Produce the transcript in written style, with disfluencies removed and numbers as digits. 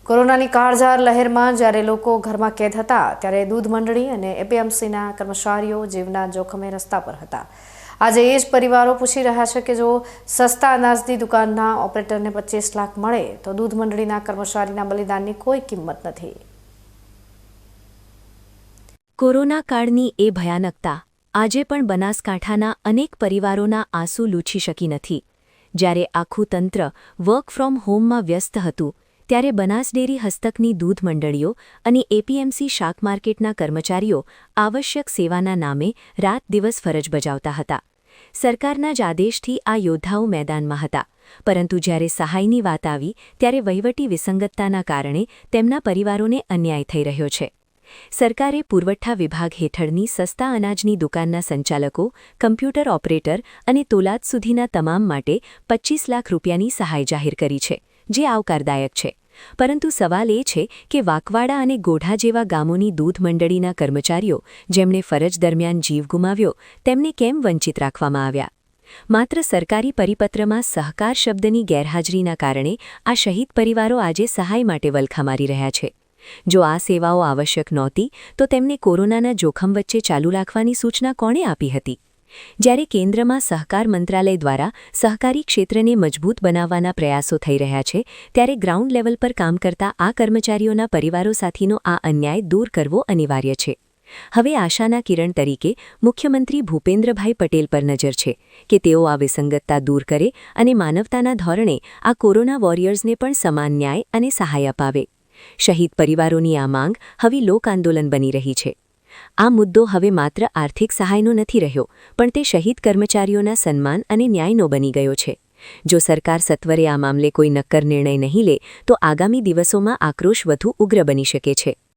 કોરોનાની કાળઝાળ લહેરમાં જ્યારે લોકો ઘરમાં કેદ હતા ત્યારે દૂધ મંડળી અને એપીએમસીના કર્મચારીઓ જીવના જોખમે રસ્તા પર હતા। આજે એ જ પરિવારો પૂછી રહ્યા છે કે જો સસ્તા અનાજની દુકાનના ઓપરેટરને 25 લાખ મળે તો દૂધ મંડળીના કર્મચારીના બલિદાનની કોઈ કિંમત નથી। કોરોના કાળની એ ભયાનકતા આજે પણ બનાસકાંઠાના અનેક પરિવારોના આંસુ લૂછી શકી નથી। જ્યારે આખું તંત્ર વર્ક ફ્રોમ હોમમાં વ્યસ્ત હતું ત્યારે બનાસ ડેરી હસ્તકની દૂધ મંડળીઓ અને એપીએમસી શાક માર્કેટના કર્મચારીઓ આવશ્યક સેવાના નામે રાત દિવસ ફરજ બજાવતા હતા। સરકારના જ આદેશથી આ યોદ્ધાઓ મેદાનમાં હતા, પરંતુ જ્યારે સહાયની વાત આવી ત્યારે વહીવટી વિસંગતતાના કારણે તેમના પરિવારોને અન્યાય થઈ રહ્યો છે। સરકારે પુરવઠા વિભાગ હેઠળની સસ્તા અનાજની દુકાનના સંચાલકો, કમ્પ્યુટર ઓપરેટર અને તોલાદ સુધીના તમામ માટે 25 લાખ રૂપિયાની સહાય જાહેર કરી છે, જે આવકારદાયક છે। પરંતુ સવાલ એ છે કે વાકવાડા અને ગોઢા જેવા ગામોની દૂધ મંડળીના કર્મચારીઓ જેમણે ફરજ દરમિયાન જીવ ગુમાવ્યો તેમને કેમ વંચિત રાખવામાં આવ્યા? માત્ર સરકારી પરિપત્રમાં સહકાર શબ્દની ગેરહાજરીના કારણે આ શહીદ પરિવારો આજે સહાય માટે વલખા મારી રહ્યા છે। જો આ સેવાઓ આવશ્યક નહોતી તો તેમને કોરોનાના જોખમ વચ્ચે ચાલુ રાખવાની સૂચના કોણે આપી હતી? જ્યારે કેન્દ્રમાં સહકાર મંત્રાલય દ્વારા સહકારી ક્ષેત્રને મજબૂત બનાવવાના પ્રયાસો થઈ રહ્યા છે, ત્યારે ગ્રાઉન્ડ લેવલ પર કામ કરતા આ કર્મચારીઓના પરિવારો સાથેનો આ અન્યાય દૂર કરવો અનિવાર્ય છે। હવે આશાના કિરણ તરીકે મુખ્યમંત્રી ભૂપેન્દ્રભાઈ પટેલ પર નજર છે કે તેઓ આ વિસંગતતા દૂર કરે અને માનવતાના ધોરણે આ કોરોના વોરિયર્સને પણ સમાન ન્યાય અને સહાય અપાવે। શહીદ પરિવારોની આ માંગ હવે લોક આંદોલન બની રહી છે। આ મુદ્દો હવે માત્ર આર્થિક સહાયનો નથી રહ્યો, પણ તે શહીદ કર્મચારીઓના સન્માન અને ન્યાયનો બની ગયો છે। જો સરકાર સત્વરે આ મામલે કોઈ નક્કર નિર્ણય નહીં લે તો આગામી દિવસોમાં આક્રોશ વધુ ઉગ્ર બની શકે છે।